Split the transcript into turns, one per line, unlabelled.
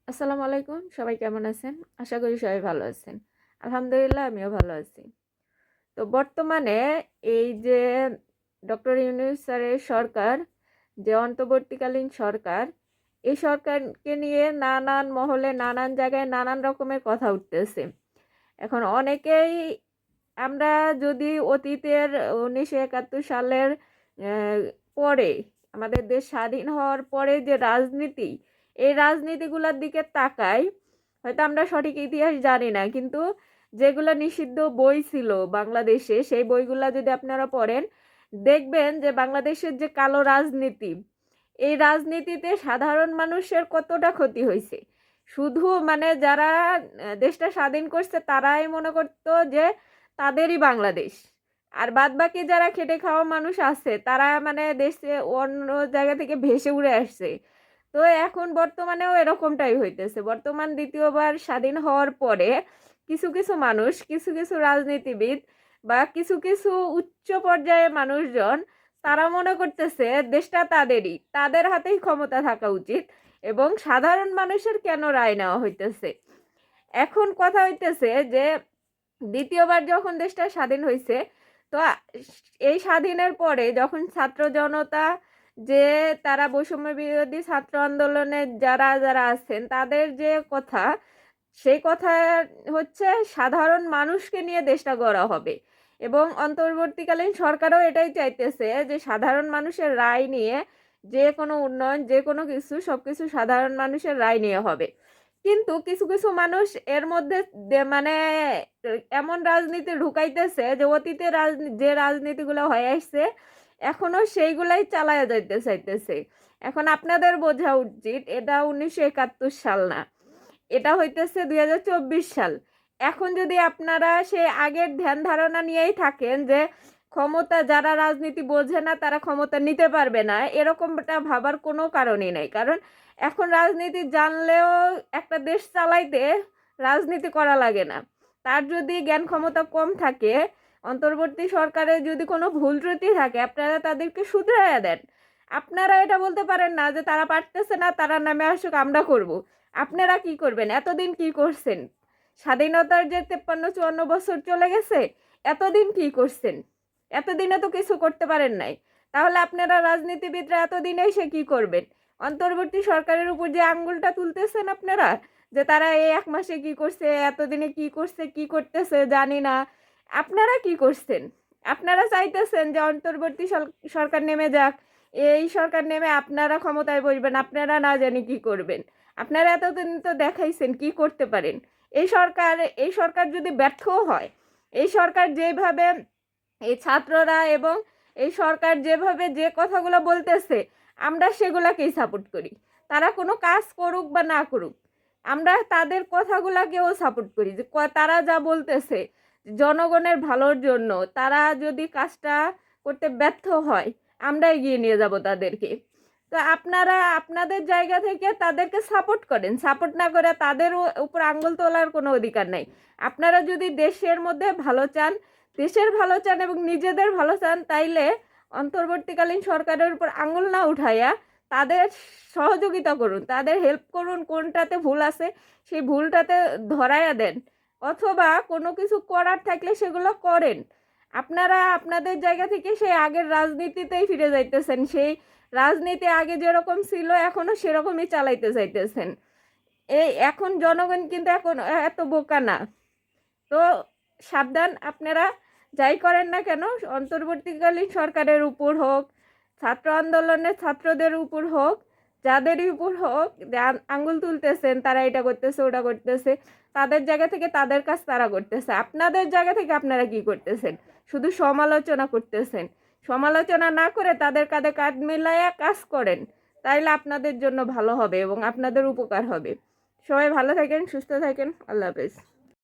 আসসালামু আলাইকুম। সবাই কেমন আছেন? আশা করি সবাই ভালো আছেন। আলহামদুলিল্লাহ আমিও ভালো আছি। তো বর্তমানে এই যে ডক্টর ইউনূস স্যারের সরকার, যে অন্তর্বর্তীকালীন সরকার, এই সরকারকে নিয়ে নানান মহলে, নানান জায়গায় নানান রকমের কথা উঠতেছে। এখন অনেকেই আমরা যদি অতীতের ১৯৭১ সালের আহ, পরে আমাদের দেশ স্বাধীন হওয়ার পরে যে রাজনীতি, এই রাজনীতিগুলোর দিকে তাকাই, হয়তো আমরা সঠিক ইতিহাস জানি না, কিন্তু যেগুলো নিষিদ্ধ বই ছিল বাংলাদেশে, সেই বইগুলা যদি আপনারা পড়েন, দেখবেন যে বাংলাদেশের যে কালো রাজনীতি, এই রাজনীতিতে সাধারণ মানুষের কতটা ক্ষতি হয়েছে। শুধু মানে যারা দেশটা স্বাধীন করছে তারাই মনে করতো যে তাদেরই বাংলাদেশ, আর বাদবাকি যারা খেটে খাওয়া মানুষ আছে তারা মানে দেশে অন্য জায়গা থেকে ভেসে উড়ে আসছে। তো এখন বর্তমানেও এরকমটাই হইতেছে। বর্তমান দ্বিতীয়বার স্বাধীন হওয়ার পরে কিছু কিছু মানুষ, কিছু কিছু রাজনীতিবিদ বা কিছু কিছু উচ্চ পর্যায়ের মানুষজন, তারা মনে করতেছে দেশটা তাদেরই, তাদের হাতেই ক্ষমতা থাকা উচিত, এবং সাধারণ মানুষের কেন রায় নেওয়া হইতেছে। এখন কথা হইতেছে যে দ্বিতীয়বার যখন দেশটা স্বাধীন হয়েছে, তো এই স্বাধীনের পরে যখন ছাত্র জনতা, যে তারা বৈষম্য বিরোধী ছাত্র আন্দোলনে যারা যারা আছেন তাদের যে কথা, সেই কথা হচ্ছে সাধারণ মানুষকে নিয়ে দেশটা গড়া হবে, এবং অন্তর্বর্তীকালীন সরকারও এটাই চাইতেছে যে সাধারণ মানুষের রায় নিয়ে যে কোনো উন্নয়ন, যে কোনো কিছু, সবকিছু সাধারণ মানুষের রায় নিয়ে হবে। কিন্তু কিছু কিছু মানুষ এর মধ্যে মানে এমন রাজনীতি ঢুকাইতেছে যে অতীতে যে রাজনীতিগুলো হয়ে আসছে এখনো সেইগুলাই চালায়া যাইতে চাইতেছে। এখন আপনাদের বোঝা উচিত এটা 1971 সাল না, এটা হইতেছে 2024 সাল। এখন যদি আপনারা সে আগের ধ্যান ধারণা নিয়েই থাকেন যে ক্ষমতা, যারা রাজনীতি বোঝে না তারা ক্ষমতা নিতে পারবে না, এরকমটা ভাবার কোনো কারণই নাই। কারণ এখন রাজনীতি জানলেও একটা দেশ চালাইতে রাজনীতি করা লাগে না। তার যদি জ্ঞান ক্ষমতা কম থাকে, অন্তর্বর্তী সরকারের যদি কোনো ভুল ত্রুটি থাকে, আপনারা তাদেরকে শুধরাইয়া দেন। আপনারা এটা বলতে পারেন না যে তারা পারতেছে না, তারা নামে আসুক, আমরা করব। আপনারা কি করবেন? এতদিন কি করছেন? স্বাধীনতার যে 53-54 বছর চলে গেছে, এতদিন কি করছেন? এতদিনে তো কিছু করতে পারেন নাই। তাহলে আপনারা রাজনীতিবিদরা এতদিনে এসে কি করবেন? অন্তর্বর্তী সরকারের উপর যে আঙ্গুলটা তুলতেছেন আপনারা, যে তারা এই 1 মাসে কি করছে, এতদিনে কি করছে, কি করতেছে জানি না, আপনারা কি করছেন? আপনারা চাইতেছেন যে অন্তর্বর্তী সরকার নেমে যাক, এই সরকার নেমে আপনারা ক্ষমতায় বসবেন, আপনারা না জানি কি করবেন। আপনারা এতদিন তো দেখাইছেন কি করতে পারেন। এই সরকার যদি ব্যর্থও হয়, এই সরকার যেভাবে, এই ছাত্ররা এবং এই সরকার যেভাবে যে কথাগুলো বলতেছে, আমরা সেগুলাকেই সাপোর্ট করি। তারা কোনো কাজ করুক বা না করুক, আমরা তাদের কথাগুলাকেও সাপোর্ট করি। যে তারা যা বলতেছে জনগণের ভালোর জন্য, তারা যদি কাজটা করতে ব্যর্থ হয়, আমরা এগিয়ে নিয়ে যাব তাদেরকে। তো আপনারা আপনাদের জায়গা থেকে তাদেরকে সাপোর্ট করেন, সাপোর্ট না করে তাদের উপর আঙ্গুল তোলার কোনো অধিকার নাই। আপনারা যদি দেশের মধ্যে ভালো চান, দেশের ভালো চান এবং নিজেদের ভালো চান, তাইলে অন্তর্বর্তীকালীন সরকারের উপর আঙ্গুল না উঠাইয়া তাদের সহযোগিতা করুন, তাদের হেল্প করুন। কোনটাতে ভুল আছে সেই ভুলটাতে ধরাইয়া দেন, অথবা কোনো কিছু করার থাকলে সেগুলো করেন। আপনারা আপনাদের জায়গা থেকে সেই আগের রাজনীতিতেই ফিরে যাইতেছেন। সেই রাজনীতি আগে যেরকম ছিল এখনো সেরকমই চালাইতে চাইতেছেন। এই এখন জনগণ কিন্তু এখন এত বোকা না। তো সাবধান, আপনারা যাই করেন না কেন, অন্তর্বর্তীকালীন সরকারের উপর হোক, ছাত্র আন্দোলনের ছাত্রদের উপর হোক, যাদেরই উপর হোক, আঙ্গুল তুলতেছেন, তারা এটা করতেছে ওটা করতেছে, তাদের জায়গা থেকে তাদের কাজ তারা করতেছে। আপনাদের জায়গা থেকে আপনারা কি করতেছেন? শুধু সমালোচনা করতেছেন। সমালোচনা না করে তাদের কাঁধে কাঁধ মিলাইয়া কাজ করেন, তাইলে আপনাদের জন্য ভালো হবে এবং আপনাদের উপকার হবে। সবাই ভালো থাকেন, সুস্থ থাকেন। আল্লাহ হাফেজ।